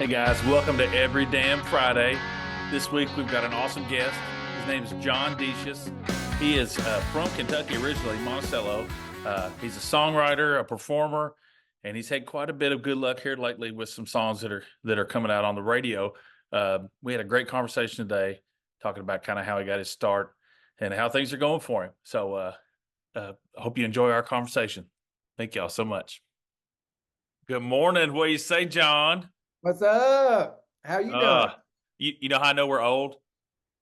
Hey guys, welcome to Every Damn Friday. This week we've got an awesome guest. His name is Jon Decious. He is from Kentucky originally, Monticello. He's a songwriter, a performer, and he's had quite a bit of good luck here lately with some songs that are coming out on the radio. We had a great conversation today talking about kind of how he got his start and how things are going for him. So I hope you enjoy our conversation. Thank y'all so much. Good morning. What do you say, Jon? What's up? How you doing? You know how I know we're old?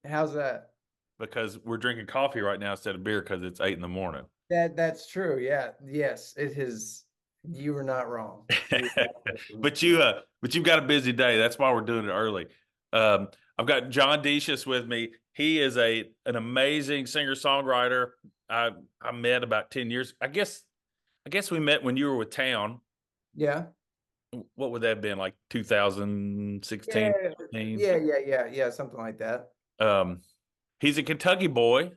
How's that? Because we're drinking coffee right now instead of beer because it's 8 a.m. That's true. Yeah. Yes, it is. You were not wrong. But you've got a busy day. That's why we're doing it early. I've got Jon Decious with me. He is an amazing singer-songwriter. I met about 10 years. I guess we met when you were with Town. Yeah. What would that have been, like 2016? Yeah. Something like that. He's a Kentucky boy,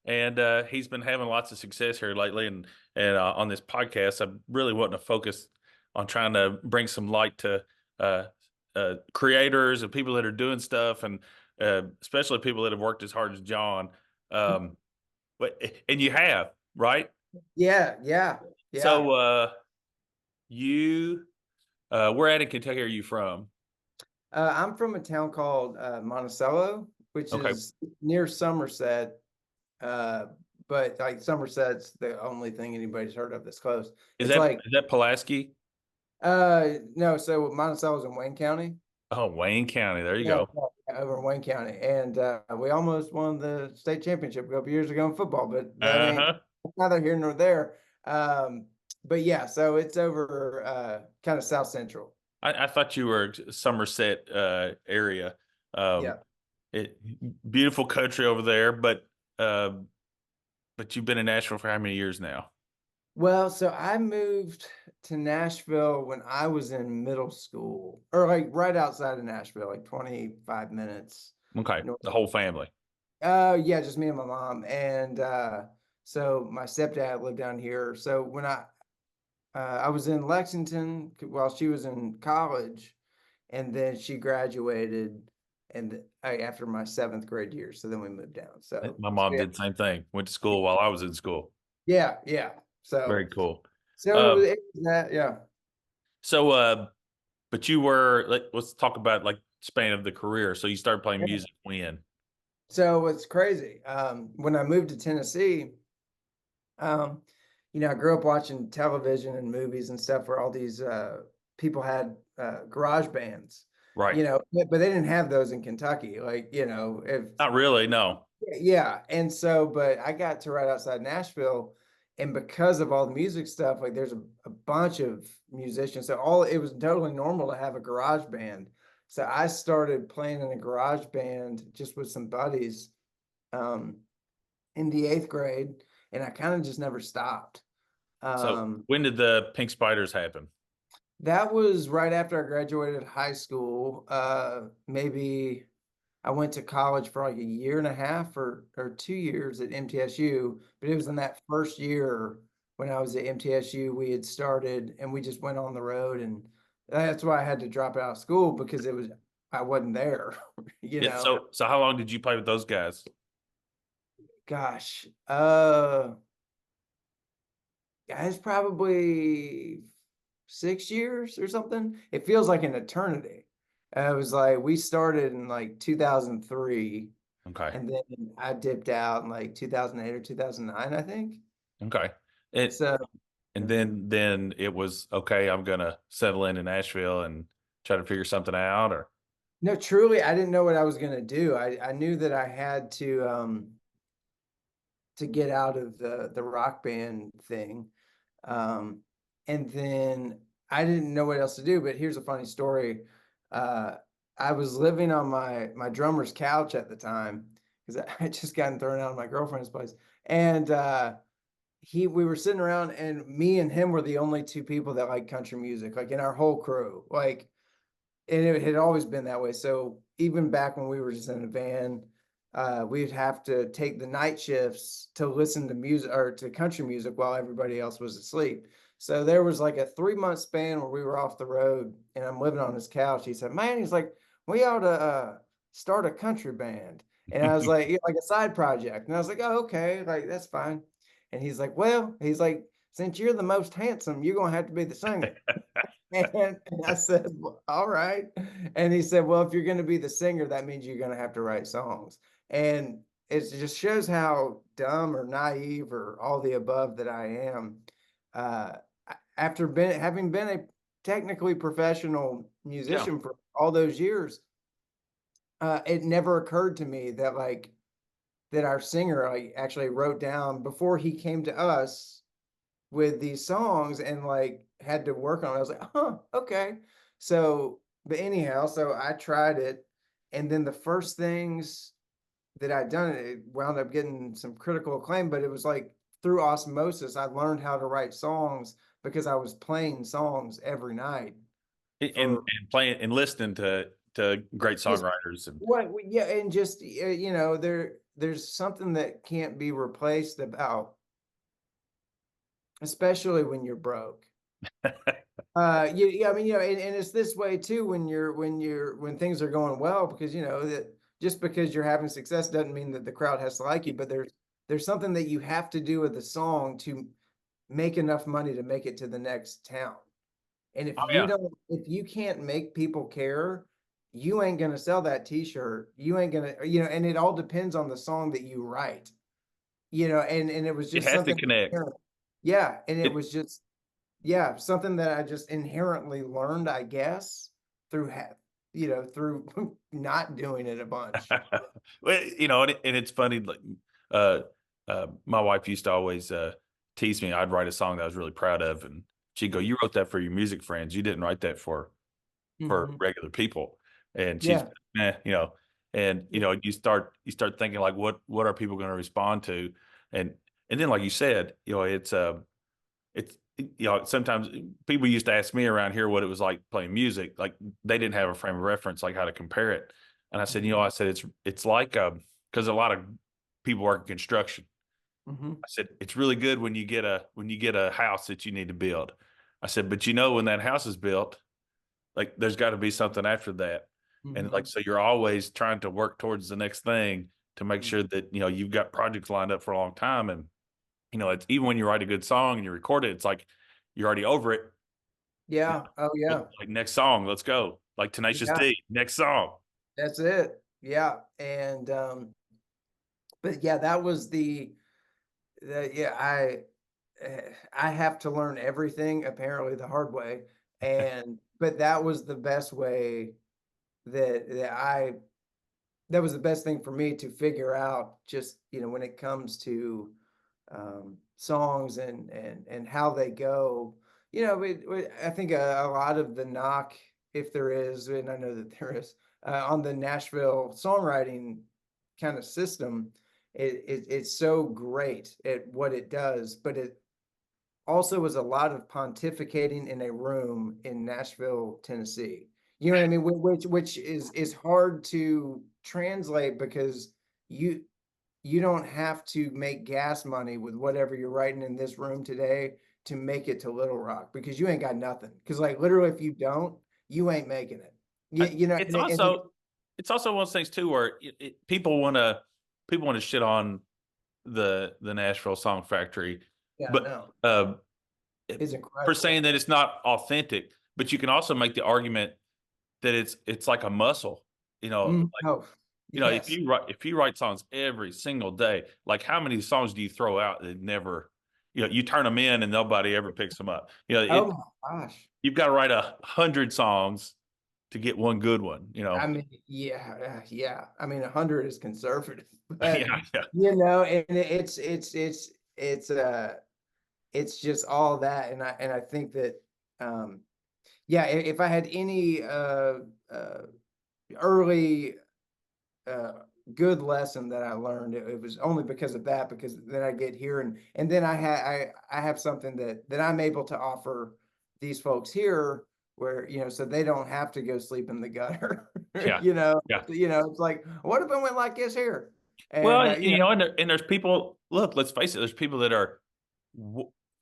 and he's been having lots of success here lately. And on this podcast, I'm really wanting to focus on trying to bring some light to creators and people that are doing stuff, and especially people that have worked as hard as Jon. And you have, right? Yeah. So where at in Kentucky are you from? I'm from a town called Monticello, which Okay. is near Somerset. But like Somerset's the only thing anybody's heard of that's close. Is It's like that Pulaski? no, so Monticello's in Wayne County. Oh, Wayne County. There you Yeah, go. over in Wayne County, and we almost won the state championship a couple years ago in football, but that ain't Uh-huh. neither here nor there. But yeah, so it's over kind of South Central. I thought you were Somerset area. Yeah. It beautiful country over there, but you've been in Nashville for how many years now? Well, so I moved to Nashville when I was in middle school, or like right outside of Nashville, like 25 minutes Okay, north. the whole family. Yeah, just me and my mom, and so my stepdad lived down here. So when I was in Lexington while she was in college, and then she graduated, and after my seventh grade year, so then we moved down. My mom did the same thing. Went to school while I was in school. Yeah. Very cool. So it was that, yeah. So, but you were let's talk about like span of the career. So you started playing music when? So it's crazy. When I moved to Tennessee, I grew up watching television and movies and stuff where all these people had garage bands, Right. but they didn't have those in Kentucky. Like, if Not really, no. yeah. And so, but I got to right outside Nashville, and because of all the music stuff, like there's a bunch of musicians. So it was totally normal to have a garage band. So I started playing in a garage band just with some buddies um, in the 8th grade, and I kind of just never stopped. So when did the Pink Spiders happen? That was right after I graduated high school. Maybe I went to college for like a year and a half or 2 years at MTSU, but it was in that first year when I was at MTSU, we had started and we just went on the road, and that's why I had to drop out of school because I wasn't there, Yeah. So how long did you play with those guys? Gosh, guys, probably 6 years or something. It feels like an eternity. It was like we started in like 2003, Okay. and then I dipped out in like 2008 or 2009, I think. Okay. So, And then it was okay, I'm gonna settle in Nashville and try to figure something out, or no, truly, I didn't know what I was gonna do. I knew that I had to get out of the rock band thing. Um, and then I didn't know what else to do, but here's a funny story. I was living on my drummer's couch at the time because I had just gotten thrown out of my girlfriend's place. And we were sitting around, and me and him were the only two people that like country music, like in our whole crew. Like, and it had always been that way. So even back when we were just in a van, we'd have to take the night shifts to listen to music or to country music while everybody else was asleep. So there was like a 3 month span where we were off the road and I'm living on his couch. He said, man, he's like, we ought to start a country band. And I was like, yeah, like a side project. And I was like, oh, okay, like that's fine. And he's like, well, he's like, since you're the most handsome, you're gonna have to be the singer. And I said, well, all right. And he said, well, if you're gonna be the singer, that means you're gonna have to write songs. And it just shows how dumb or naive or all the above that I am. Uh, After having been a technically professional Yeah. musician for all those years, it never occurred to me that like that our singer like actually wrote down before he came to us with these songs and like had to work on it. I was like, huh, okay. So, but anyhow, so I tried it, and then the first things that I'd done, it wound up getting some critical acclaim, but it was like through osmosis, I learned how to write songs because I was playing songs every night for And playing and listening to great just songwriters and what, yeah, and just, there's something that can't be replaced about, especially when you're broke. Yeah, I mean, and it's this way too when things are going well, because that just because you're having success doesn't mean that the crowd has to like you, but there's something that you have to do with the song to make enough money to make it to the next town. And oh yeah, if you can't make people care, you ain't gonna sell that t-shirt. You ain't gonna, and it all depends on the song that you write. And it was it just has to something connect. inherent. Yeah, and it It was just, yeah, something that I just inherently learned, I guess, through not doing it a bunch. well, and it's funny. Like, uh, my wife used to always tease me. I'd write a song that I was really proud of, and she'd go, "You wrote that for your music friends. You didn't write that for Mhm. regular people." And she's, Yeah, and yeah, you start thinking like, what are people going to respond to, and and then like you said, it's sometimes people used to ask me around here what it was like playing music, like they didn't have a frame of reference, like how to compare it. And I said, mhm, I said it's like because a lot of people work in construction. mhm, I said it's really good when you get a house that you need to build. I said, but when that house is built, like there's got to be something after that. And like mhm, so you're always trying to work towards the next thing to make mhm. sure that you've got projects lined up for a long time. And it's even when you write a good song and you record it, it's like you're already over it. Yeah, oh yeah, Like next song, let's go. Like Tenacious yeah, D, next song. that's it. Yeah, and but yeah, that was yeah, I have to learn everything apparently the hard way, and but that was the best way that that I that was the best thing for me to figure out, just when it comes to songs and how they go. I think a lot of the knock, if there is, and I know that there is, on the Nashville songwriting kind of system, it's so great at what it does, but it also was a lot of pontificating in a room in Nashville, Tennessee. You know what I mean? Which is hard to translate because you you don't have to make gas money with whatever you're writing in this room today to make it to Little Rock, because you ain't got nothing. Because like literally, if you don't, you ain't making it. It's And also one of those things too where people want to shit on the Nashville Song Factory, yeah, but no, uh, it's for incredible. saying that it's not authentic. But you can also make the argument that it's like a muscle. Oh, If yes. you write songs every single day, like how many songs do you throw out that never, you turn them in and nobody ever picks them up? Oh my gosh. You've got to write 100 songs to get one good one. I mean, yeah, yeah. I mean, 100 is conservative, but Yeah, yeah. and it's just all that, and I think that, um, yeah, if I had any early uh good lesson that I learned, it was only because of that, because then I get here and then I have something that I'm able to offer these folks here, where so they don't have to go sleep in the gutter. Yeah, you know yeah. it's like, what if it went like this here? Well, And and there's people. Look, let's face it. There's people that are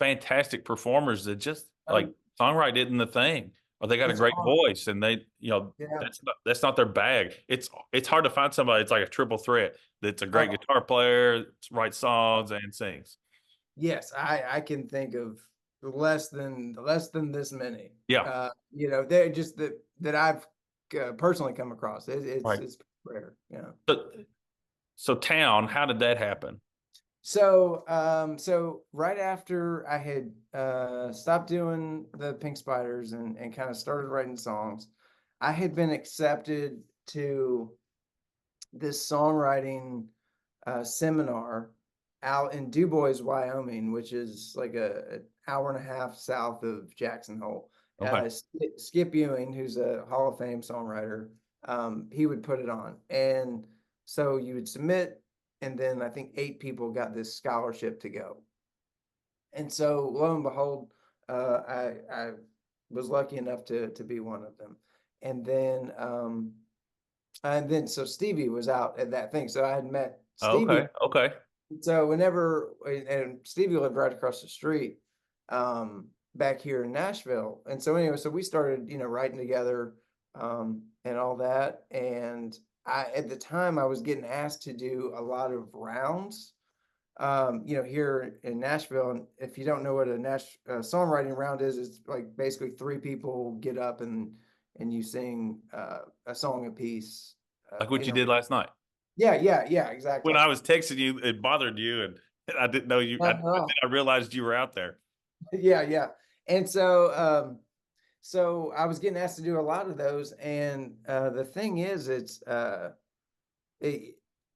fantastic performers that just like Oh, songwriting isn't the thing, or they got a it's great hard. voice and they, Yeah. that's not their bag. It's hard to find somebody. It's like a triple threat. That's a great Oh, guitar player, writes songs and sings. yes, I can think of less than this many. Yeah, They're just that I've personally come across. right. It's rare. Yeah. So town, how did that happen? So right after I had stopped doing the Pink Spiders and kind of started writing songs, I had been accepted to this songwriting seminar out in Du Bois, Wyoming, which is like an hour and a half south of Jackson Hole. Okay. Skip Ewing, who's a Hall of Fame songwriter, he would put it on. And so you would submit, and then I think 8 people got this scholarship to go. And so lo and behold, I was lucky enough to be one of them. And then so Stevie was out at that thing. So I had met Stevie. Okay. Okay. So whenever and Stevie lived right across the street, back here in Nashville. And so anyway, so we started, writing together, and all that. And at the time I was getting asked to do a lot of rounds, here in Nashville. And if you don't know what a songwriting round is, it's like basically 3 people get up and you sing a song a piece. Like what you did last night. Yeah, When exactly. I was texting you, it bothered you, and I didn't know you. Uh-huh. I realized you were out there. Yeah. And so I was getting asked to do a lot of those. And the thing is, it,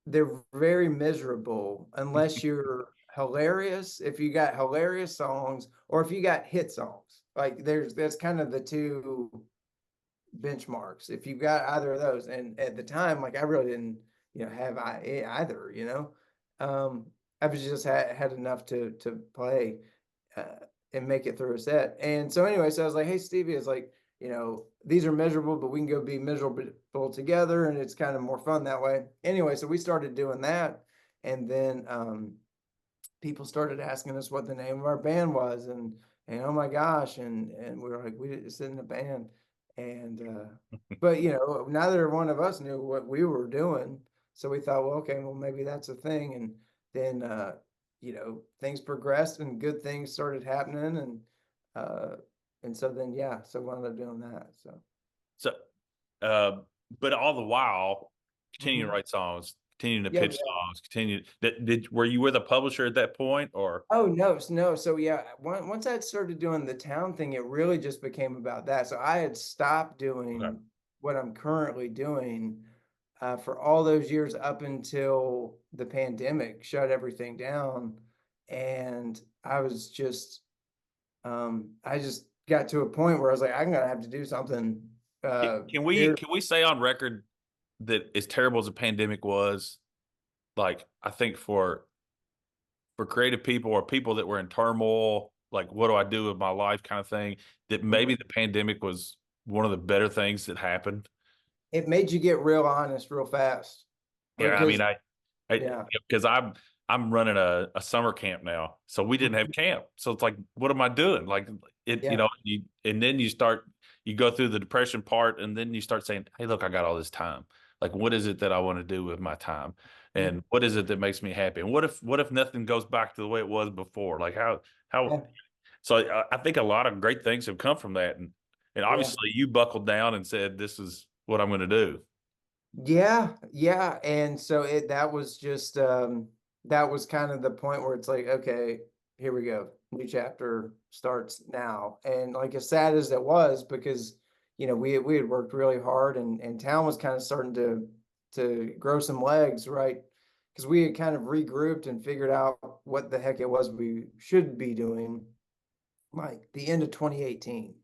they're very miserable unless you're hilarious. If you got hilarious songs, or if you got hit songs, like that's kind of the two benchmarks. If you got either of those, and at the time, like I really didn't, have either. I was just had enough to play, and make it through a set. And so anyway, so I was like, hey Stevie, it's like, these are miserable, but we can go be miserable together, and it's kind of more fun that way. Anyway, so we started doing that, and then people started asking us what the name of our band was, and oh my gosh, and we were like, we just in a band. And but neither one of us knew what we were doing. So we thought, well, okay, well, maybe that's a thing. And then things progressed and good things started happening. And so then, yeah, so we ended up doing that. So So, uh, but all the while, continue to mhm. write songs, continue to Yeah. pitch songs, continue. Were you with a publisher at that point, or Oh, no. So yeah, once I started doing the town thing, it really just became about that. So I had stopped okay. doing what I'm currently doing for all those years up until the pandemic shut everything down. And I just got to a point where I was like, I'm gonna have to do something. Can we Here, can we say on record that as terrible as the pandemic was, like I think for creative people or people that were in turmoil, like what do I do with my life kind of thing, that maybe Mhm. the pandemic was one of the better things that happened. It made you get real honest real fast Yeah, I mean, because yeah, because I'm running a summer camp now, so we didn't have mhm, camp. So it's like, what am I doing? Like yeah, and then you go through the depression part, and then you start saying, hey, look, I got all this time. Like, what is it that I want to do with my time, yeah, and what is it that makes me happy? And what if nothing goes back to the way it was before? Like how? yeah, So I think a lot of great things have come from that, and yeah. obviously you buckled down and said, this is what I'm going to do. Yeah. And so that was just that was kind of the point where it's like, okay, here we go. New chapter starts now. And like as sad as it was, because we had worked really hard, and town was kind of starting to grow some legs, right? Because we had kind of regrouped and figured out what the heck it was we should be doing, like the end of 2018.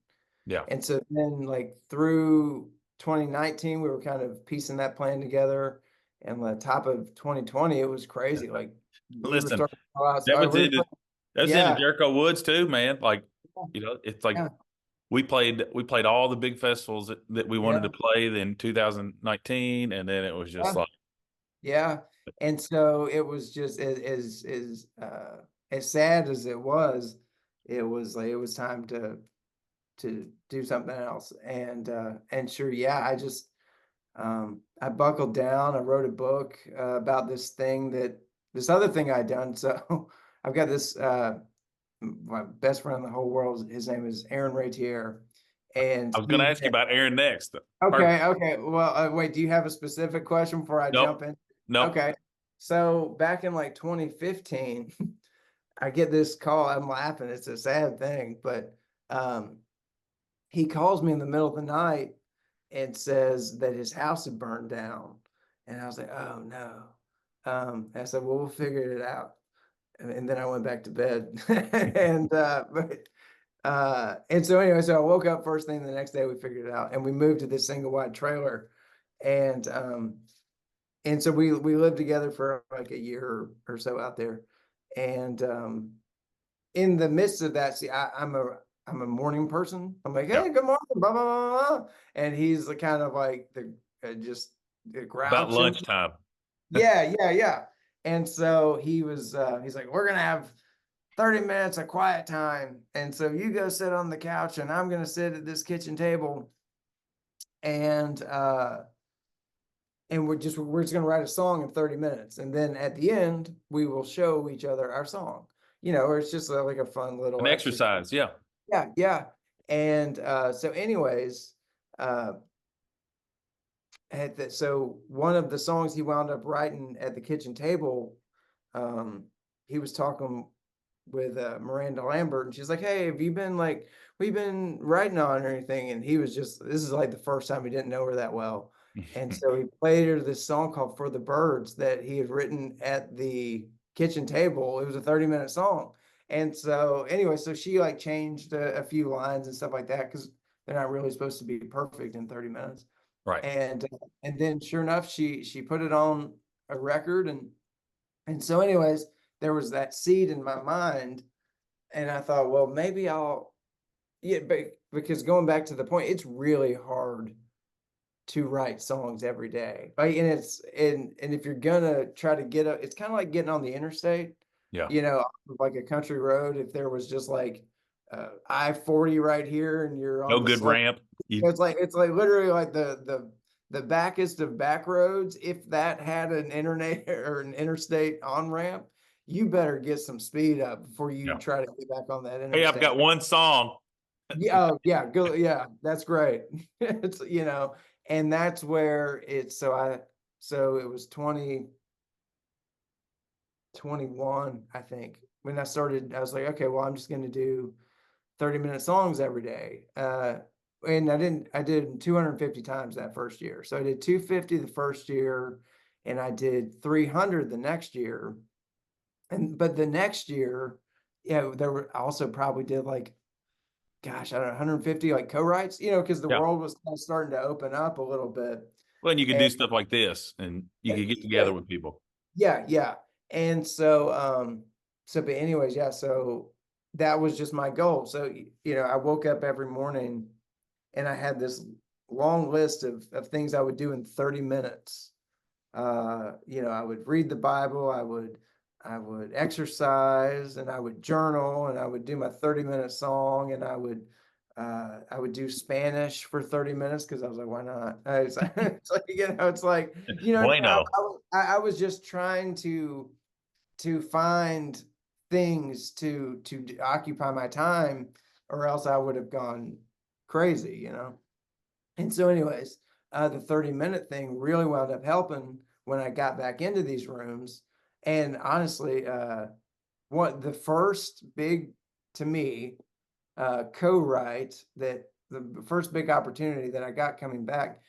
Yeah. And so then, like through 2019, we were kind of piecing that plan together. And the top of 2020, it was crazy. Like we were Listen, starting to go that outside. was We were into playing, that was into yeah, Jericho Woods too, man. Like, it's like yeah, we played all the big festivals that we wanted to yeah, play in 2019, and then it was just yeah, like, yeah. And so it was just as sad as it was. it was time to do something else. And sure, yeah, I buckled down. I wrote a book about this other thing I'd done. So I've got this my best friend in the whole world. His name is Aaron Ratier, and I was going to ask you about Aaron next. Perfect. okay. Well, wait, do you have a specific question before I Nope. jump in? Nope. Okay. So back in like 2015, I get this call. I'm laughing. It's a sad thing, but um, he calls me in the middle of the night and says that his house had burned down. And I was like, oh no. I said, well, we'll figure it out. And then I went back to bed. And so anyway, so I woke up first thing the next day, we figured it out, and we moved to this single wide trailer. And so we lived together for like a year or so out there. And in the midst of that, see, I'm a morning person. I'm like, Yeah. hey, good morning, blah blah blah blah. And he's the kind of like just the About grouch. lunchtime. Yeah. And so he's like, we're gonna have 30 minutes of quiet time. And so you go sit on the couch and I'm gonna sit at this kitchen table, and we're just gonna write a song in 30 minutes. And then at the end, we will show each other our song. Or it's just like a fun little An exercise. Yeah. Yeah. And so anyways, uh so one of the songs he wound up writing at the kitchen table, he was talking with Miranda Lambert, and she's like, hey, have you been like, we've been writing on or anything? And he was just, this is like the first time he didn't know her that well. And so he played her this song called For the Birds that he had written at the kitchen table. It was a 30-minute song. And so anyway, so she like changed a few lines and stuff like that, because they're not really supposed to be perfect in 30 minutes. Right. And then sure enough, she put it on a record. And so anyways, there was that seed in my mind, and I thought, well, maybe but because going back to the point, it's really hard to write songs every day. Right? And if you're gonna try to it's kind of like getting on the interstate, Yeah. like a country road. If there was just like I-40 right here and you're No on the good slope, ramp. it's like literally like the backest of back roads. If that had an internet or an interstate on ramp, you better get some speed up before you Yeah. try to get back on that Hey, I've got interstate. one song. Yeah, oh, yeah, go, yeah, that's great. It's, and that's where so it was 2021, I think, when I started. I was like, okay, well, I'm just going to do 30-minute songs every day. And I did 250 times that first year. So I did 250 the first year, and I did 300 the next year. But the next year, I also probably did like, gosh, I don't know, 150 like co-writes, because the Yeah. world was kind of starting to open up a little bit. Well, and you can And do stuff like this, and you can get yeah, together with people. yeah. And but anyways, yeah, so that was just my goal. So, I woke up every morning and I had this long list of things I would do in 30 minutes. I would read the Bible, I would exercise, and I would journal, and I would do my 30-minute song, and I would do Spanish for 30 minutes because I was like, why not? It's like, it's like, Bueno. I was just trying to find things to occupy my time, or else I would have gone crazy. And so anyways, the 30-minute thing really wound up helping when I got back into these rooms. And honestly, what the first big, to me, co-write, that the first big opportunity that I got coming back,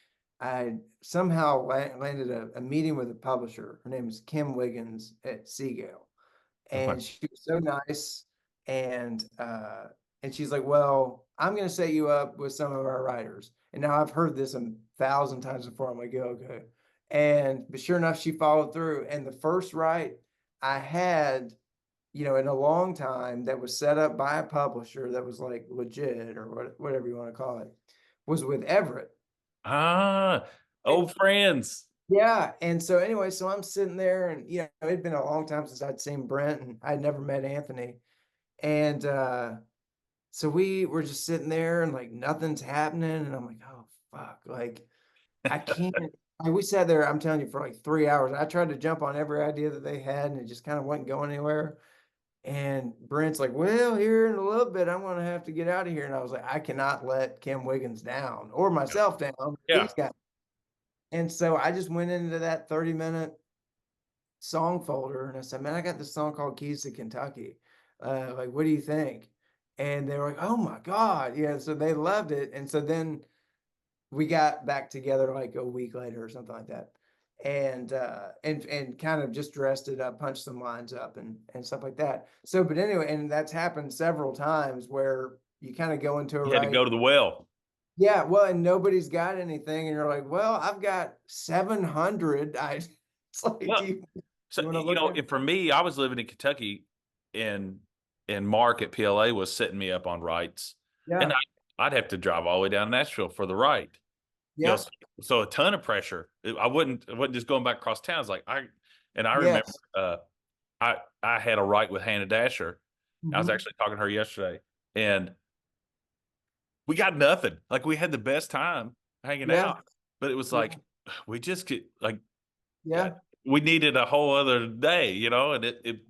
I somehow landed a meeting with a publisher. Her name is Kim Wiggins at Seagale. Okay. And she was so nice. And she's like, well, I'm going to set you up with some of our writers. And now I've heard this 1,000 times before. I'm like, yeah, okay. But sure enough, she followed through. And the first write I had, in a long time, that was set up by a publisher that was like legit, or whatever you want to call it, was with Everett. Ah, old friends. Yeah. And so anyway, so I'm sitting there, and it'd been a long time since I'd seen Brent, and I'd never met Anthony. And So we were just sitting there and like nothing's happening. And I'm like, oh fuck. Like I can't. Like, we sat there, I'm telling you, for like 3 hours. I tried to jump on every idea that they had, and it just kind of wasn't going anywhere. And Brent's like, well, here in a little bit, I'm going to have to get out of here. And I was like, I cannot let Kim Wiggins down or myself down. Yeah. These guys. And so I just went into that 30-minute song folder and I said, man, I got this song called Keys to Kentucky. Like, what do you think? And they were like, oh my God. Yeah. So they loved it. And so then we got back together like a week later or something like that. And kind of just dressed it up, punched some lines up and stuff like that. So, but anyway, and that's happened several times where you kind of go into a You had to right. go to the well. Yeah, well, and nobody's got anything, and you're like, well, I've got 700. It's like, Well, so you want to look at? and for me, I was living in Kentucky, and Mark at PLA was setting me up on rights, and Yeah, I'd have to drive all the way down to Nashville for the right. yeah, So a ton of pressure. I wasn't just going back across town. It's like I remember yes. I had a right with Hannah Dasher. I was Mhm. actually talking to her yesterday, and we got nothing. Like, we had the best time hanging Yeah, out, but it was yeah, like we just get like yeah, we needed a whole other day, and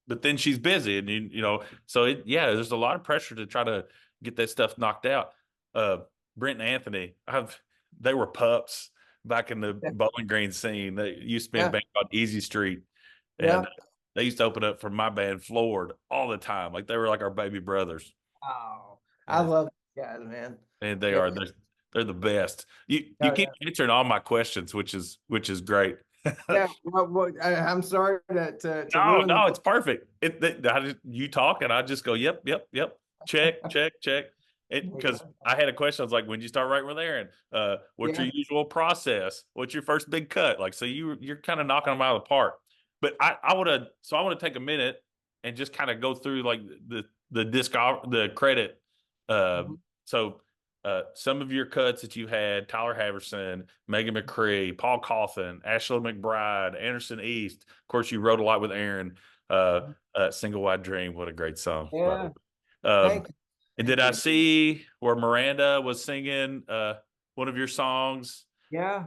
but then she's busy, and so there's a lot of pressure to try to get that stuff knocked out. Brent and Anthony, they were pups back in the yeah, Bowling Green scene. They used to be in a yeah, band called Easy Street, yeah. and they used to open up for my band Floored all the time. Like, they were like our baby brothers. Oh, I And, love these guys, man. and they Yeah, are they're the best. You oh, keep yeah. answering all my questions, which is great. Yeah, I'm sorry to No, ruin the. no, it's perfect. You talk and I just go, yep, yep, yep. Check, check, check. Because I had a question. I was like, when did you start writing with Aaron? What's Yeah. your usual process? What's your first big cut? Like, so you're kind of knocking them out of the park. But I want to take a minute and just kind of go through like the credit. Uh, Mhm. so some of your cuts that you had: Tyler Haverson, Megan McCree, Paul Coffin, Ashley McBride, Anderson East. Of course, you wrote a lot with Aaron. Single Wide Dream, what a great song, by the Yeah. way. Thank you. And did Thank I you. see where Miranda was singing one of your songs? Yeah.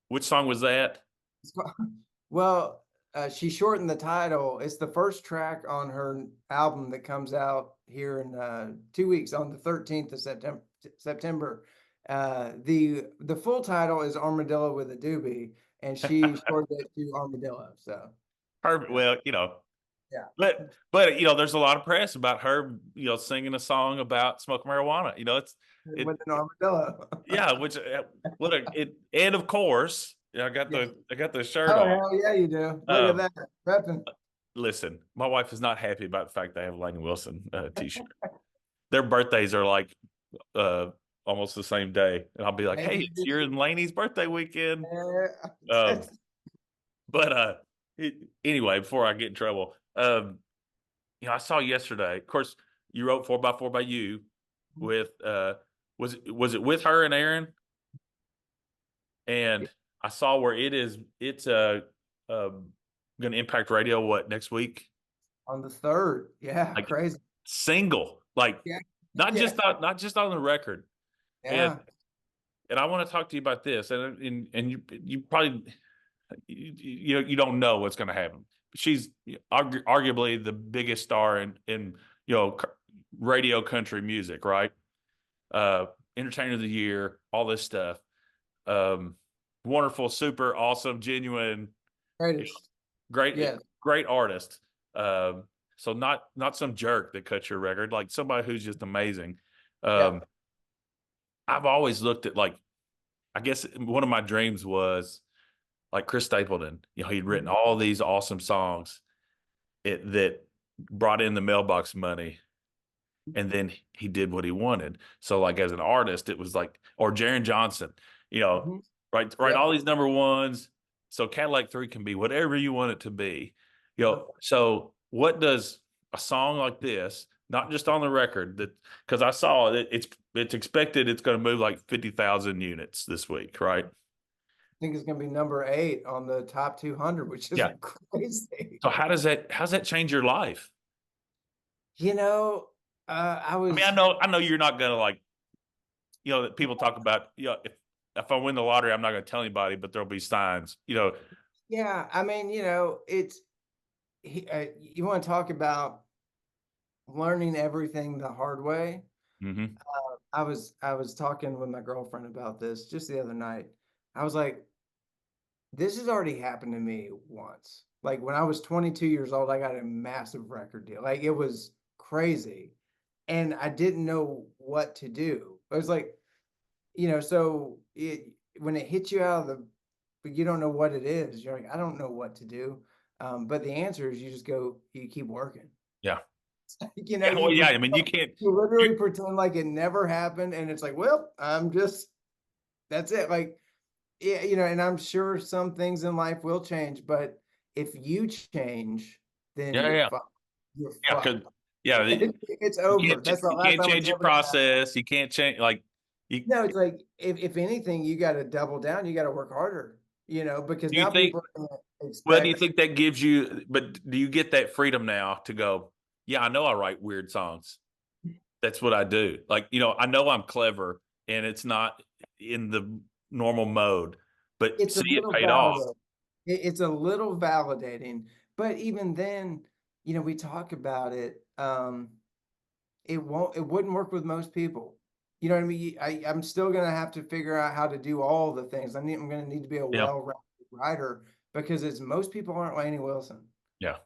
Which song was that? Well, she shortened the title. It's the first track on her album that comes out here in 2 weeks on the 13th of September. The full title is Armadillo with a Doobie, and she shortened it to Armadillo. So Her, yeah, well, yeah. but there's a lot of press about her, singing a song about smoking marijuana. It With an armadillo. yeah, which and of course, Yes. I got the shirt Oh on. hell yeah, you do. Look at Um, that. Repping. Listen, my wife is not happy about the fact they have a Lainey Wilson t-shirt. Their birthdays are like uh almost the same day, and I'll be like, "Hey, it's your and Lainey's birthday weekend." Um, but anyway, before I get in trouble, I saw yesterday. Of course, you wrote 4x4 by You with was it with her and Aaron? And I saw where it's going to impact radio what next week? On the third. Yeah, Like, crazy. single, like, Yeah, not yeah, just on the record. And yeah. I want to talk to you about this, and you probably you don't know what's going to happen. She's arguably the biggest star in radio country music, right? Uh, Entertainer of the Year, all this stuff. Um, Wonderful, super awesome, genuine, you know, Greatest. great Yeah, great artist. So not some jerk that cuts your record, like somebody who's just amazing. yeah. Um, I've always looked at, like, I guess one of my dreams was like Chris Stapleton. He'd written Mhm. all these awesome songs that brought in the mailbox money, and then he did what he wanted. So, like, as an artist, it was like, or Jaron Johnson, you know, Mhm. write Yeah. all these number ones. So Cadillac 3 can be whatever you want it to be. So what does a song like this, not just on the record, that, because I saw it, it's expected it's going to move like 50,000 units this week, right? I think it's gonna be number 8 on the top 200, which is Yeah. crazy. So how's that change your life? You know, I I mean, was, I know you're not gonna like, that people talk about, if I win the lottery, I'm not gonna tell anybody, but there'll be signs, yeah, I mean, you want to talk about learning everything the hard way. hmm I was talking with my girlfriend about this just the other night. I was like, this has already happened to me once. Like when I was 22 years old, I got a massive record deal. Like it was crazy. And I didn't know what to do. I was like, so when it hits you out of the, but you don't know what it is, you're like, I don't know what to do. But the answer is you keep working. Yeah. Yeah. You Well, yeah. pretend, I mean, you can't. you You, literally pretend like it never happened. And it's like, well, that's it. Like, yeah, and I'm sure some things in life will change, but if you change, then yeah. you're Yeah. fucked. You're Yeah. Cause fucked. yeah, It's over. That's the you last can't time change it's your ever gonna happen. process. You can't change like you. No, it's like if anything, you got to double down. You got to work harder. Because Do you now think? people are gonna Well, do you expect. think that gives you? But do you get that freedom now to go? Yeah, I know I write weird songs. That's what I do. Like, I know I'm clever and it's not in the normal mode, but It's a see it little paid off. validating. It's a little validating, but even then, we talk about it. It wouldn't work with most people. You know what I mean? I'm still gonna have to figure out how to do all the things. I'm gonna need to be a Yeah. well-rounded writer because it's most people aren't Lainey Wilson. Yeah.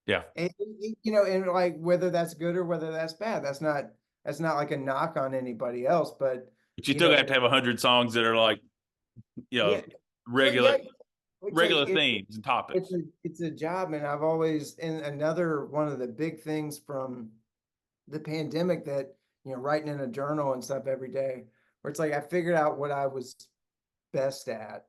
Yeah. And like whether that's good or whether that's bad, that's not like a knock on anybody else, but But you you still know, got to have 100 songs that are like, you yeah, know, well, regular yeah, it's like regular themes and it's topics. a job, and I've always and another one of the big things from the pandemic that writing in a journal and stuff every day, where it's like I figured out what I was best at,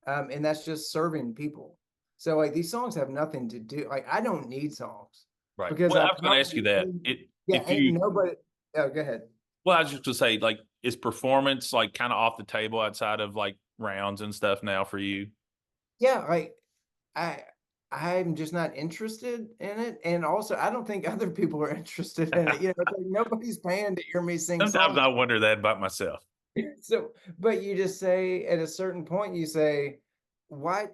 and that's just serving people. So like these songs have nothing to do. Like I don't need songs Right. because Well, I I was going to ask you probably that. yeah, If ain't you, nobody. Oh, go ahead. well, I was just to say, like, is performance like kind of off the table outside of like rounds and stuff now for you? Yeah, like I I'm just not interested in it, and also I don't think other people are interested in it. It's like nobody's paying to hear me sing Sometimes songs. I wonder that about myself. So, but you just say at a certain point, you say, why?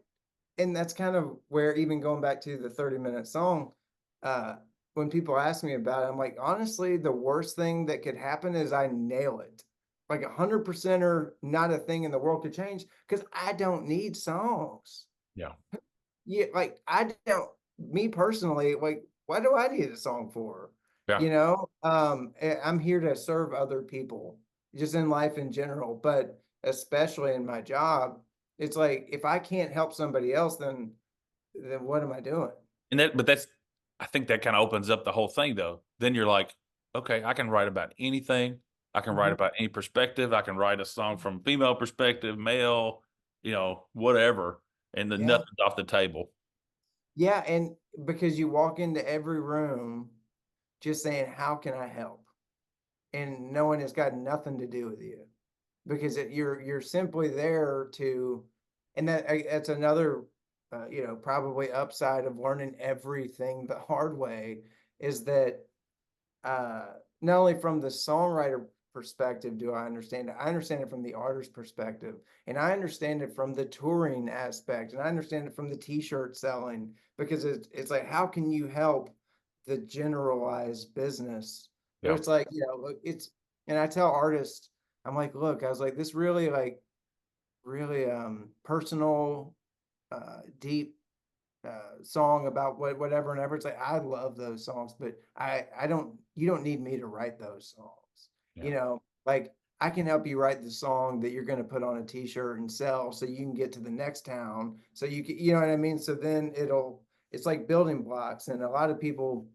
And that's kind of where even going back to the 30-minute song, uh, when people ask me about it, I'm like, honestly, the worst thing that could happen is I nail it. Like 100% or not a thing in the world could change because I don't need songs. Yeah. Yeah, like I don't, me personally, like, what do I need a song for? Yeah. I'm here to serve other people, just in life in general, but especially in my job, it's like if I can't help somebody else, then what am I doing? But I think that kind of opens up the whole thing though. Then you're like, okay, I can write about anything. I can write Mhm. about any perspective. I can write a song from female perspective, male, whatever. And then Yeah. nothing's off the table. Yeah, and because you walk into every room just saying, how can I help? And knowing it's got nothing to do with you. Because you're simply there to, and that's another probably upside of learning everything the hard way is that uh not only from the songwriter perspective do I understand it, I understand it from the artist perspective, and I understand it from the touring aspect, and I understand it from the t-shirt selling, because it's like how can you help the generalized business, but Yeah. it's like it's, and I tell artists, I'm like, look, I was like, this really like really personal deep song about whatever and ever. It's like I love those songs, but I don't, you don't need me to write those songs. Yeah. Like I can help you write the song that you're going to put on a t-shirt and sell so you can get to the next town. So you can, you know what I mean? So then it's like building blocks, and a lot of people,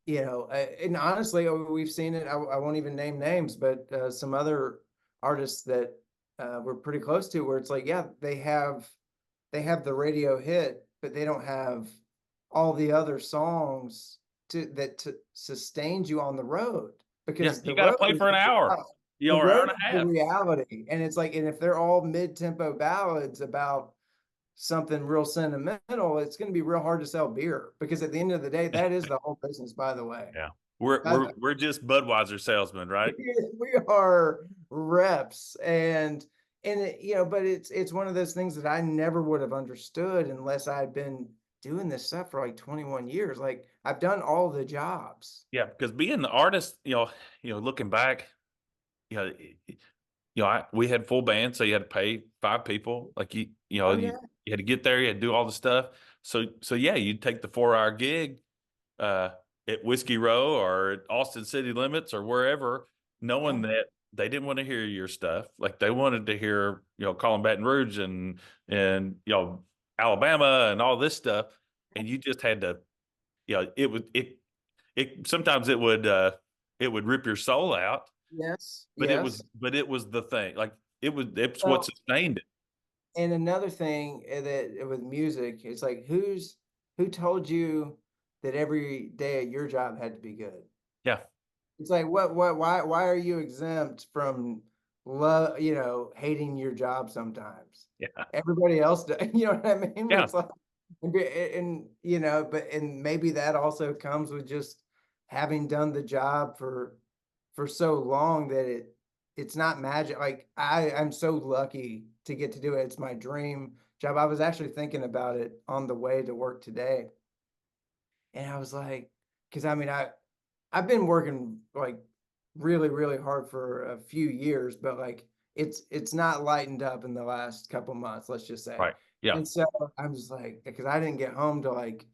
and honestly, we've seen it. I won't even name names, but some other artists that we're pretty close to, where it's like, yeah, they have the radio hit, but they don't have all the other songs to sustain you on the road, Yeah. because You got to play for an hour, the or hour road and is a the half. reality, and it's like, and if they're all mid-tempo ballads about something real sentimental, it's going to be real hard to sell beer, because at the end of the day, that is the whole business, by the way. Yeah. We're By we're the- we're just Budweiser salesmen, right? we are reps, and it, but it's one of those things that I never would have understood unless I'd been doing this stuff for like 21 years. Like, I've done all the jobs. Yeah, because being the artist, looking back, you know, we had full band, so you had to pay 5 people. Like Oh you, yeah. you had to get there, you had to do all the stuff. So yeah, you'd take the 4 hour gig uh, at Whiskey Row or at Austin City Limits or wherever, knowing that they didn't want to hear your stuff. Like they wanted to hear, calling Baton Rouge and Alabama and all this stuff, and you just had to, it sometimes it would rip your soul out, Yes, but it yes. was but it was the thing. Like it's what Well, sustained it. and another thing, that with music, it's like, who told you that every day at your job had to be good? Yeah. It's like, why are you exempt from love, hating your job sometimes? Yeah. Everybody else does, you know what I mean? Yeah. It's like, and but and maybe that also comes with just having done the job for so long that it's not magic. Like, I'm so lucky to get to do it. It's my dream job. I was actually thinking about it on the way to work today, and I was like, because I mean, I've been working like really, really hard for a few years, but like it's not lightened up in the last couple months, let's just say. Right. Yeah. And so I'm just like, because I didn't get home till like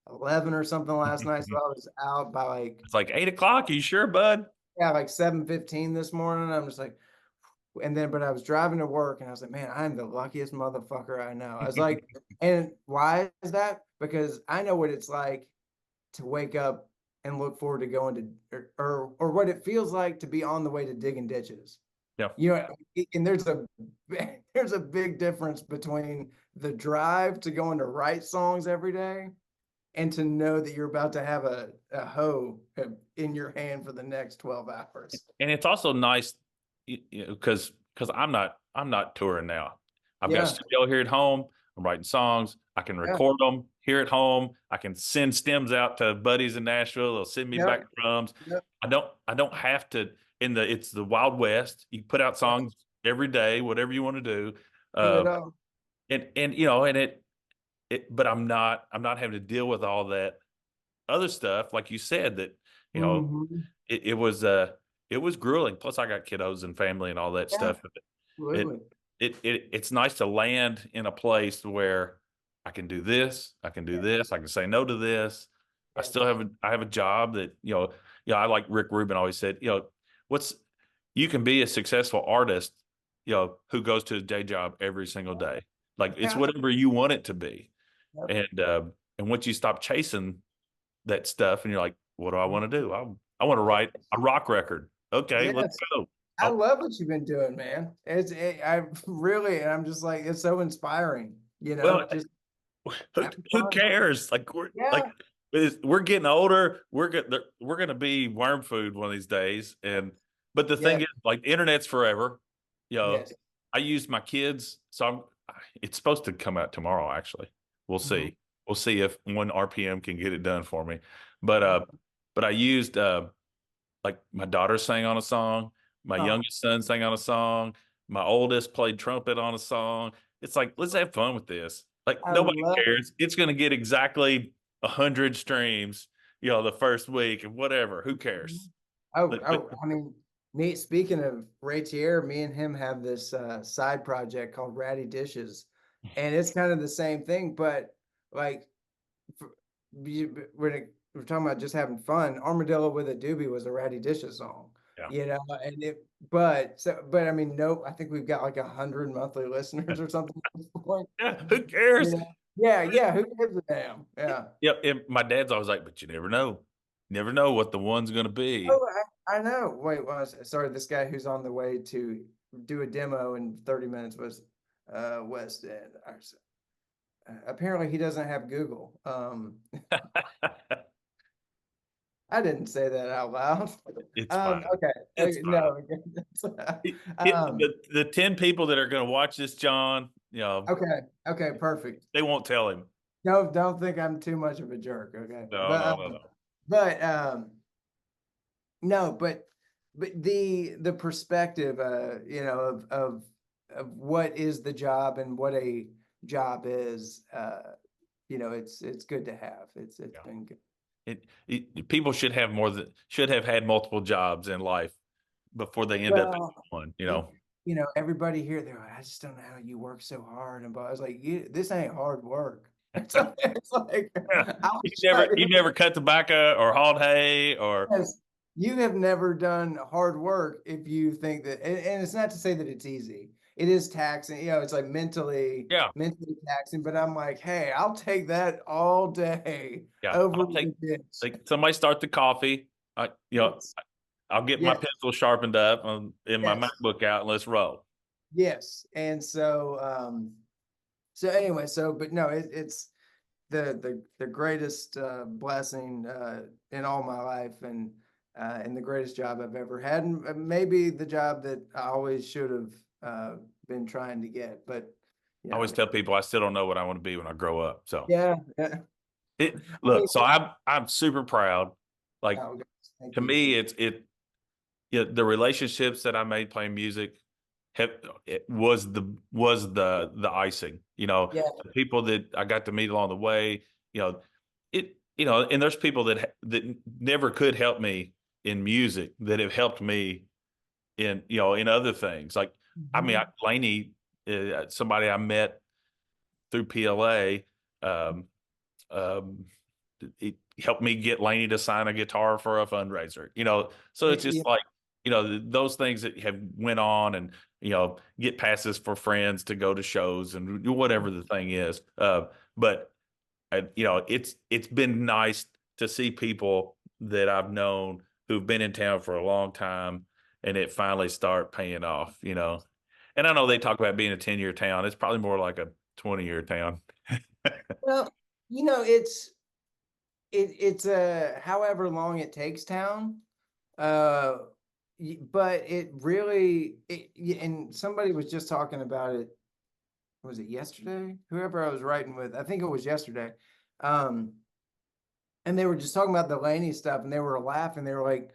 11 or something last night, so I was out by like, It's like 8 o'clock. Are you sure, bud? yeah, like 7:15 this morning. I'm just like, and then, but I was driving to work and I was like, man, I'm the luckiest motherfucker I know. I was like, and why is that? Because I know what it's like to wake up and look forward to going to, or what it feels like to be on the way to digging ditches. Yeah. And there's a big difference between the drive to going to write songs every day and to know that you're about to have a hoe in your hand for the next 12 hours. And it's also nice, because I'm not touring now. I've got a Yeah. studio here at home. I'm writing songs. I can Yeah. record them here at home. I can send stems out to buddies in Nashville. They'll send me Yeah. back drums. Yeah. I don't have to. It's the Wild West. You put out songs every day, whatever you want to do. Bring it Uh, up. but I'm not having to deal with all that other stuff, like you said, that you know Mhm. it, it was it was grueling. Plus, I got kiddos and family and all that Yeah, stuff. It absolutely. it's nice to land in a place where I can do this, I can do Yeah. this, I can say no to this. Yes. I have a job that I like Rick Rubin always said, what's you can be a successful artist, who goes to his day job every single day. Like it's Yeah. whatever you want it to be, Yep. and once you stop chasing that stuff and you're like, what do I want to do? I want to Yeah. write a rock record. Okay, let's Yes. go. I Oh, love what you've been doing, man. I really, and I'm just like, it's so inspiring, well, just who, having who fun. cares? Like Yeah. we're getting older. We're gonna be worm food one of these days. But the thing Yeah. is, like, the internet's forever. You know, Yes. I use my kids, so it's supposed to come out tomorrow. Actually, we'll Hmm. see. We'll see if one RPM can get it done for me. But Yeah. but I used like my daughter sang on a song, my Oh, youngest son sang on a song, my oldest played trumpet on a song. It's like, let's have fun with this. Like I nobody love it. cares. It's going to get exactly 100 streams, the first week and whatever. Who cares? I mean, me speaking of Ray Tier, me and him have this side project called Ratty Dishes, and it's kind of the same thing, but like, for, we're talking about just having fun. Armadillo with a Doobie was a Ratty Dishes song, Yeah. and but I mean, no, I think we've got like 100 monthly listeners or something at this point. Yeah. Who cares? Yeah, yeah. Who gives a damn? Yeah. Yep. And my dad's always like, but you never know. Never know what the one's going to be. Oh, I know. Wait, sorry, this guy who's on the way to do a demo in 30 minutes was West End. Apparently he doesn't have Google. I didn't say that out loud. It's fine. Okay. It's fine. No. The 10 people that are going to watch this, John, Okay. Okay. Perfect. they won't tell him. Don't think I'm too much of a jerk. Okay. No, no, no, no. But no, but the perspective, of what is the job and what a job is, it's good to have. It's been good. People should have had multiple jobs in life before they end up in Well, one. everybody here, they're like, I just don't know how you work so hard. And but I was like, this ain't hard work. It's like Yeah. I'll You never cut tobacco or hauled hay or yes, you have never done hard work if you think that, and it's not to say that it's easy. It is taxing, it's like yeah. mentally taxing, but I'm like, hey, I'll take that all day Yeah, over I'll take the ditch. like somebody start the coffee. Yes, I'll get my yes, pencil sharpened up and my yes, MacBook out and let's roll. yes. And so anyway, but no, it's the greatest blessing in all my life, and the greatest job I've ever had, and maybe the job that I always should have been trying to get. But I always tell people I still don't know what I want to be when I grow up. So yeah, look, so I'm super proud. Like oh, thank to you. me, the relationships that I made playing music it was the icing. Yeah, The people that I got to meet along the way. And there's people that never could help me in music that have helped me in other things. Like I mean, mhm. Lainey, somebody I met through PLA. Um, um, it helped me get Lainey to sign a guitar for a fundraiser. So it's Yeah, just like those things that have went on, and get passes for friends to go to shows and whatever the thing is. But it's been nice to see people that I've known who've been in town for a long time, and it finally start paying off. And I know they talk about being a 10-year town. It's probably more like a 20-year town. well, it's a however long it takes town. Uh, but it really, and somebody was just talking about it. Was it yesterday? Whoever I was writing with, I think it was yesterday. Um, and they were just talking about the Laney stuff, and they were laughing. They were like,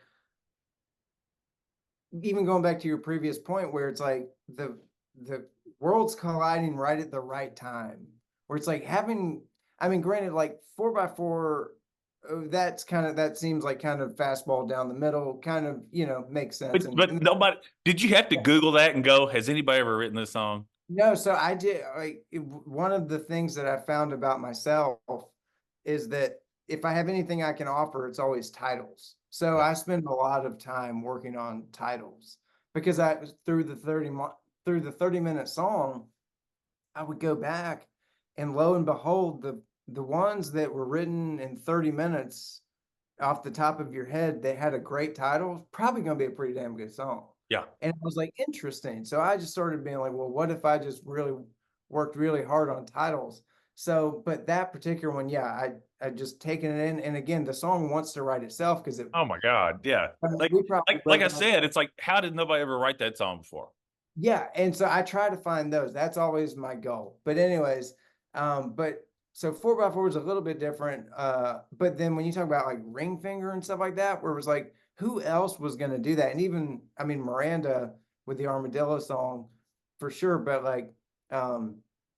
even going back to your previous point, where it's like the world's colliding right at the right time, where it's like having, I mean, granted, like 4x4, that seems like kind of fastball down the middle, kind of, makes sense. But nobody, did you have to Google that and go, has anybody ever written this song? No, so I did, like, one of the things that I found about myself is that if I have anything I can offer, it's always titles. So Yeah. I spend a lot of time working on titles, because I through the 30-minute song, I would go back, and lo and behold, the ones that were written in 30 minutes off the top of your head, they had a great title, probably going to be a pretty damn good song. Yeah. And I was like, interesting. So I just started being like, well, what if I just really worked really hard on titles? So, but that particular one, yeah, I just taken it in. And again, the song wants to write itself, because Oh my God. Yeah. I mean, Like, we probably like wrote I that. said, it's like, how did nobody ever write that song before? Yeah, and so I try to find those. That's always my goal. But anyways, but so 4x4 is a little bit different. But then when you talk about like Ring Finger and stuff like that, where it was like, who else was gonna do that? And even, I mean, Miranda with the Armadillo song for sure, but like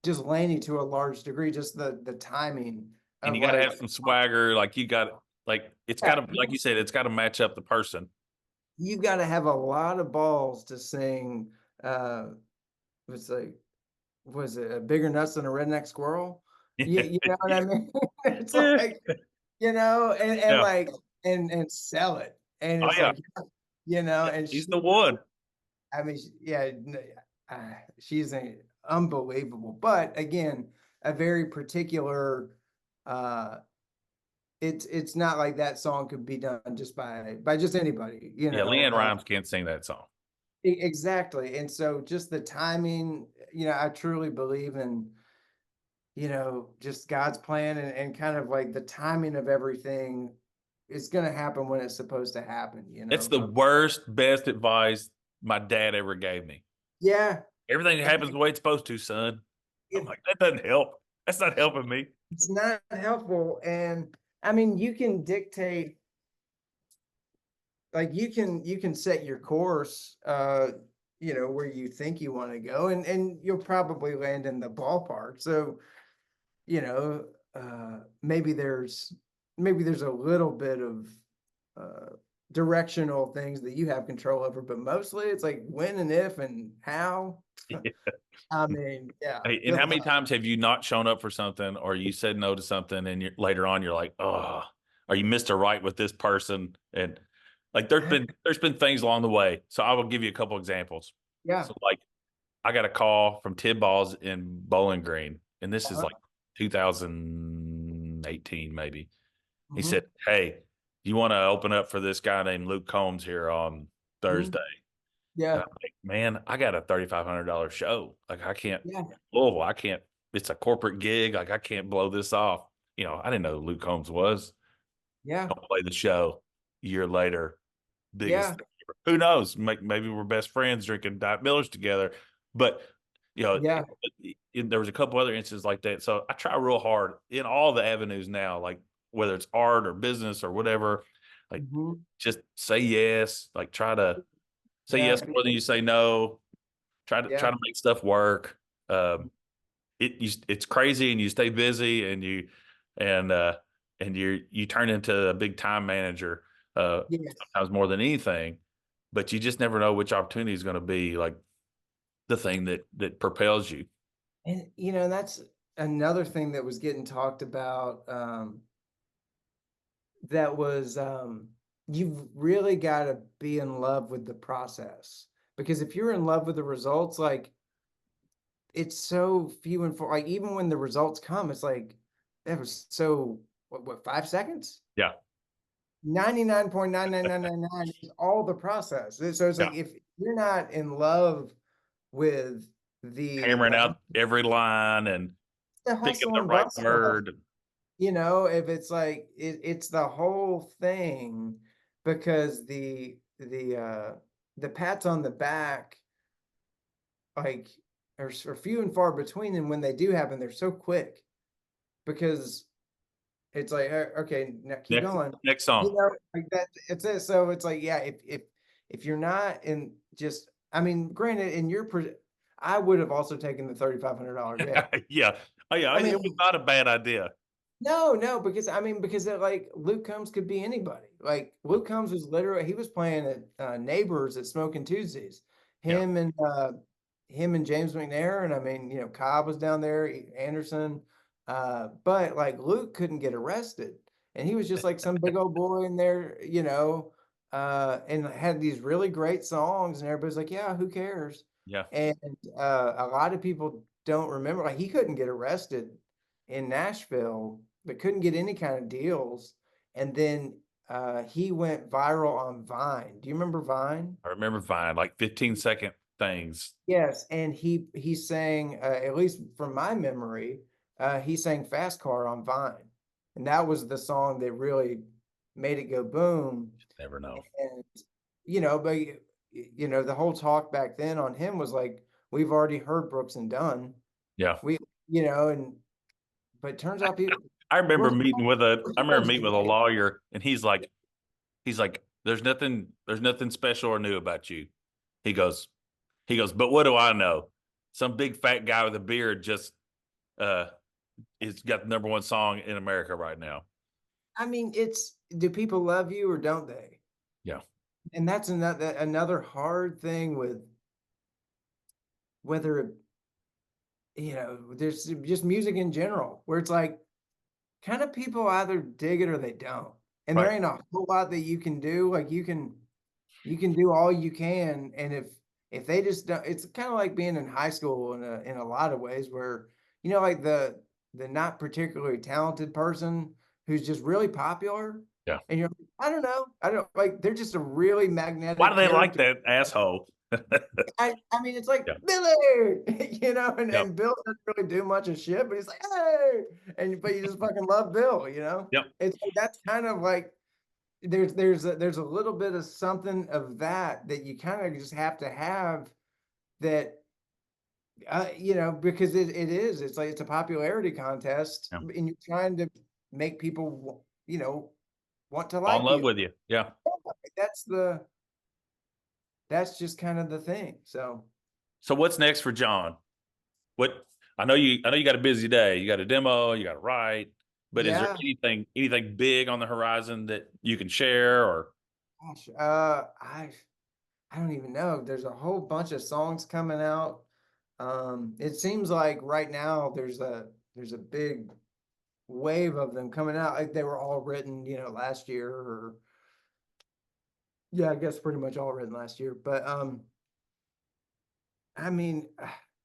just Laney to a large degree, just the timing And of you got to like, have some swagger. Like it's got yeah, to, like you said, it's got to match up the person. you've got to have a lot of balls to sing. It's like, was it a bigger nuts than a redneck squirrel? You know what I mean? It's Yeah. like, and Yeah. like, and sell it. And Oh it's yeah. like, and He's the one. I mean, yeah, she's unbelievable. But again, a very particular, uh, it's not like that song could be done just by just anybody, Yeah. Leanne Rhymes can't sing that song. exactly. And so just the timing, I truly believe in, just God's plan, and kind of like the timing of everything it's gonna happen when it's supposed to happen, you It's know. the worst, best advice my dad ever gave me. Yeah, Everything and happens the way it's supposed to, son. I'm it, like, that doesn't help. That's not helping me. it's not helpful. And I mean, you can dictate, like you can set your course, you know, where you think you want to go, and you'll probably land in the ballpark. So, you know, maybe there's a little bit of uh directional things that you have control over, but mostly it's like when and if and how. I mean, yeah, Hey, and good how many luck. times have you not shown up for something, or you said no to something, and later on you're like, oh, or you missed a right with this person, and like there's been things along the way. So I will give you a couple examples. Yeah. So like I got a call from Tid Balls in Bowling Green, and this is Uh-huh. like 2018 maybe. He Hmm. said, "Hey, you want to open up for this guy named Luke Combs here on Hmm. Thursday?" And Yeah. I'm like, "Man, I got a $3,500 show. Like I can't, Yeah. Louisville, I can't. It's a corporate gig. Like I can't blow this off." I didn't know who Luke Combs was. Yeah. Don't play the show. A year later, biggest Yeah. thing ever. Who knows? Maybe we're best friends drinking Diet Millers together. But Yeah. there was a couple other instances like that. So I try real hard in all the avenues now, like whether it's art or business or whatever, like Hmm. just say yes. Like try to say Yeah. yes more than you say no. Try Yeah. to make stuff work. It's crazy and you stay busy and uh you turn into a big time manager Yes. sometimes more than anything, but you just never know which opportunity is going to be like the thing that propels you. And that's another thing that was getting talked about. That was you've really got to be in love with the process, because if you're in love with the results, like it's so few and far. Like even when the results come, it's like that was so what 5 seconds. Yeah. 99.99999 is all the process. So it's Yeah. like if you're not in love with the Hammering out every line and the picking hustle the and right bustle of, word. if it's like it's the whole thing, because the pats on the back, like, are few and far between, and when they do happen, they're so quick, because it's like, okay, now keep Next going. next song. Like that, it's it. So it's like, yeah, if you're not in, just, I mean, granted, in your I would have also taken the $3,500 gig. Yeah. Oh yeah, I it was mean, not a bad idea. no, no, because I mean, because like Luke Combs could be anybody. Like Luke Combs was literally, he was playing at Neighbors at Smoking Tuesdays. Yeah. Him and James McNair, and I mean, Cobb was down there, Anderson. But like Luke couldn't get arrested, and he was just like some big old boy in there, and had these really great songs, and everybody's like, yeah, who cares? Yeah. And a lot of people don't remember, like he couldn't get arrested in Nashville, but couldn't get any kind of deals. And then he went viral on Vine. Do you remember Vine? I remember fine, like 15-second things. Yes, and he sang, at least from my memory, he sang Fast Car on Vine, and that was the song that really made it go boom. Never know. And but the whole talk back then on him was like, we've already heard Brooks and Dunn. Yeah. We, and but it turns out people I remember Brooks, meeting with a lawyer, and he's like, there's nothing special or new about you. He goes, but what do I know? Some big fat guy with a beard just uh is got the number one song in America right now. I mean, do people love you or don't they? Yeah. And that's another hard thing with whether, there's just music in general, where it's like kind of people either dig it or they don't. And there Right. ain't a whole lot that you can do. Like you can do all you can. And if they just don't, it's kind of like being in high school in a lot of ways, where, like the not particularly talented person who's just really popular. Yeah. And you're like, I don't like, they're just a really Why do magnetic they like character. that asshole? I mean, it's like Yeah. Billy, and, Yep. and Bill doesn't really do much of shit, but he's like, hey, but you just fucking love Bill. Yep. It's like, that's kind of like there's a little bit of something of that you kind of just have to have that, you know, because it's like it's a popularity contest, Yeah. and you're trying to make people, you know, want to Fall in like love you. with you. Yeah. That's the that's just kind of the thing. So So what's next for John? What I know you got a busy day. You got a demo, you got to write, but is there yeah, anything big on the horizon that you can share or gosh, I don't even know. There's a whole bunch of songs coming out. It seems like right now there's a big wave of them coming out. Like they were all written, you know, last year, or yeah, I guess pretty much all written last year. But I mean,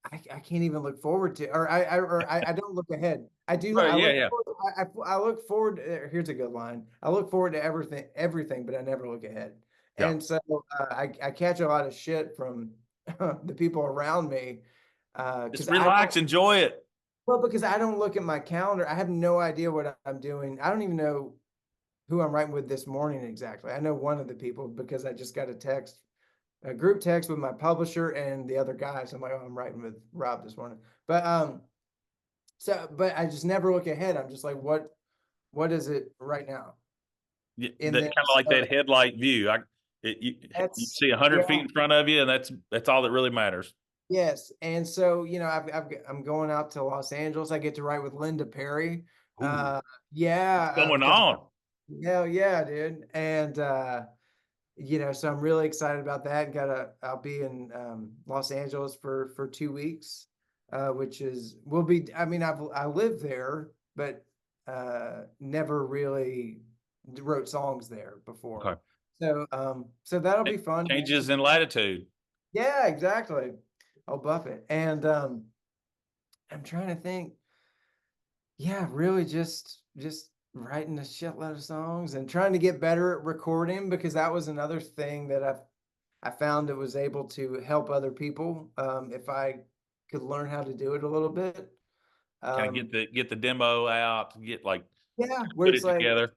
I can't even look forward to, or I don't look ahead. I do. Right, I yeah, look yeah. forward, I look forward. Here's a good line. I look forward to everything, but I never look ahead. Yeah. And so I catch a lot of shit from the people around me Just because I relax, don't. enjoy it. Well, because I don't look at my calendar. I have no idea what I'm doing. I don't even know who I'm writing with this morning exactly. I know one of the people because I just got a group text with my publisher and the other guys. I'm like, oh, I'm writing with Rob this morning. But but I just never look ahead. I'm just like, what is it right now? And That then kind of like that headlight view. You that's see 100 feet yeah, in front of you, and that's all that really matters. yes. And so, you know, I'm going out to Los Angeles. I get to write with Linda Perry. Ooh, what's Yeah, going because on? hell yeah, dude. And you know, so I'm really excited about that. I'll be in Los Angeles for 2 weeks, which is will be. I mean, I live there, but never really wrote songs there before. Okay. So that'll be fun. Changes in latitude. Yeah, exactly. I'll buff it, and I'm trying to think. Yeah, really just writing a shitload of songs and trying to get better at recording because that was another thing that I found it was able to help other people if I could learn how to do it a little bit. Kind of Um, get the demo out, get like yeah, where put it's it like, together.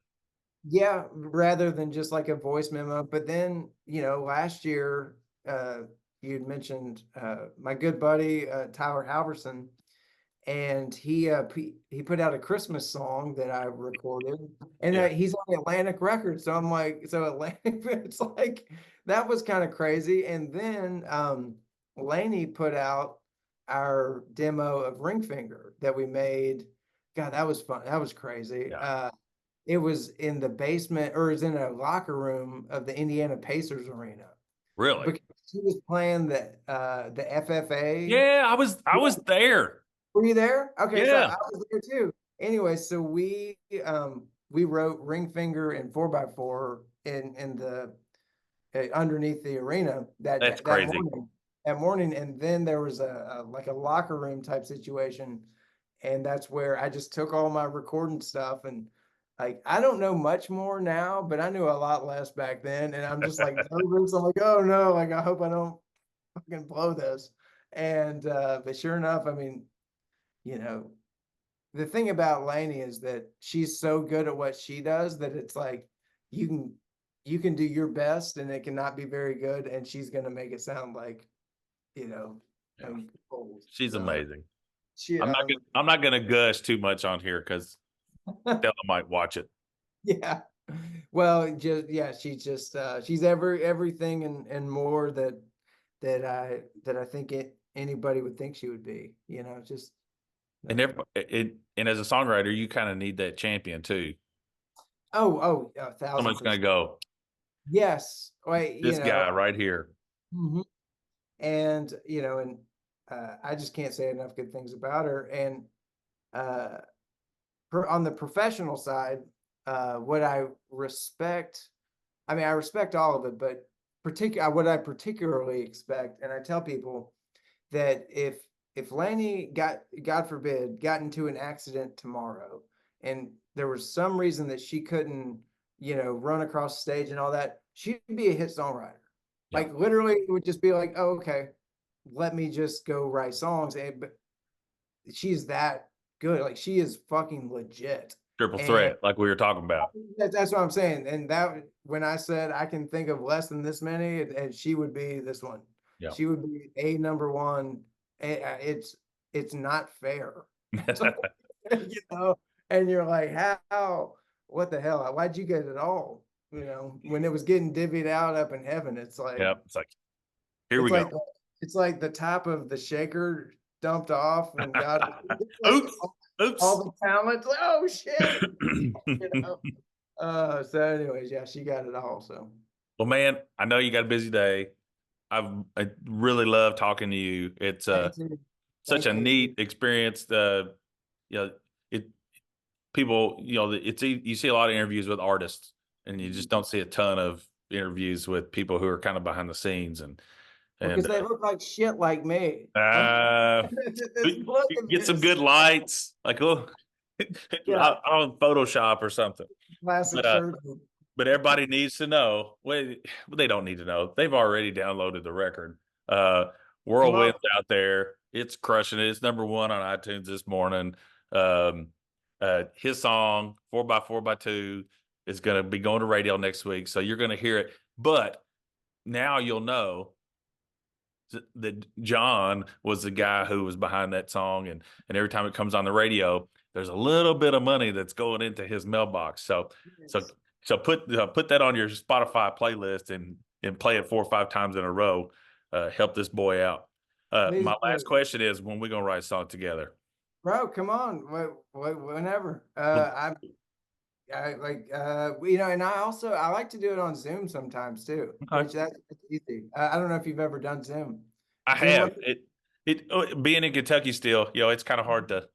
yeah, rather than just like a voice memo. But then, you know, last year, you'd mentioned my good buddy Tyler Halverson, and he put out a Christmas song that I recorded, and Yeah. he's on Atlantic Records. So I'm like, so Atlantic, it's like that was kind of crazy. And then Lainey put out our demo of Ring Finger that we made. God, that was fun. That was crazy. Yeah. It was in the basement, or it was in a locker room of the Indiana Pacers arena Really? because he was playing the FFA. Yeah, I was there. Were you there? Okay, so Yeah. I was there too. Anyway, so we wrote Ring Finger and 4x4 in the underneath the arena That's crazy. that morning, and then there was a like a locker room type situation, and that's where I just took all my recording stuff, and like I don't know much more now, but I knew a lot less back then, and I'm just like nervous. I'm like, oh no, like I hope I don't fucking blow this. And but sure enough, I mean, you know, the thing about Lainey is that she's so good at what she does that it's like you can you can do your best and it cannot be very good, and she's gonna make it sound like, you know, Yeah. gold. She's So amazing. she I'm not gonna gush too much on here because Stella might watch it. yeah. Well, just yeah, she's just she's everything and more that I think anybody would think she would be, you know, just And nothing. and as a songwriter, you kind of need that champion too. Oh, a thousand Someone's gonna percent. go, Yes. Wait, you this know, guy right here. mhm. And you know, and I just can't say enough good things about her. And uh, on the professional side, what I respect, I mean, I respect all of it, but what I particularly expect, and I tell people that if Laney God forbid, got into an accident tomorrow, and there was some reason that she couldn't, you know, run across stage and all that, she'd be a hit songwriter. Yeah. Like literally, it would just be like, oh, okay, let me just go write songs. And but she's that good. Like she is fucking legit. Triple And threat, like we were talking about. that's what I'm saying. And that when I said I can think of less than this many, and she would be this one. Yeah. She would be a number one. It's not fair. You know, and you're like, how, what the hell? Why'd you get it all? You know, when it was getting divvied out up in heaven, it's like, Yeah. It's like, here we it's like, go. it's like the top of the shaker dumped off when God, like Oops. Oops. all the talent, like, oh shit, you know. So anyways, yeah, she got it all. So Well, man, I know you got a busy day. I really love talking to you. It's thank you. such Thank a you. neat experience. You know, it people, you see a lot of interviews with artists, and you just don't see a ton of interviews with people who are kind of behind the scenes and Because they look like shit like me. uh, Look at get some this. good lights, like oh, Yeah, on Photoshop or something. classic But surgeon. everybody needs to know. Well, they don't need to know. They've already downloaded the record. Uh, Come on. Whirlwind's out there. It's crushing it. It's number one on iTunes this morning. Um, his song 4x4x2 is going to be going to radio next week, so you're going to hear it. But now you'll know that Jon was the guy who was behind that song, and every time it comes on the radio, there's a little bit of money that's going into his mailbox. So Yes. so put that on your Spotify playlist and play it 4 or 5 times in a row. Help this boy out. Please My last do. question is, when we gonna write a song together? Bro, come on. Whenever. Well, I like you know, and I like to do it on Zoom sometimes too, okay. which that's easy. I don't know if you've ever done Zoom. I Zoom have with being in Kentucky still. It's kind of hard to.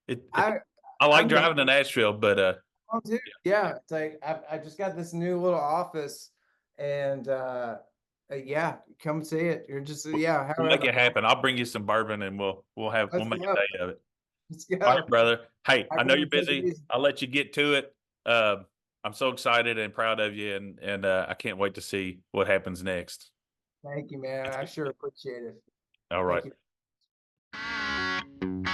It, I I like I'm down. driving to Nashville, but Too. Yeah, it's like I just got this new little office, and yeah, come see it. You're just yeah, we'll make however. it happen. I'll bring you some bourbon, and we'll Let's make go. a day of it. Let's All right, go. brother. Hey, I I know can you're take it busy. easy. I'll let you get to it. I'm so excited and proud of you, and I can't wait to see what happens next. Thank you, man. I sure appreciate it. All Thank right. you.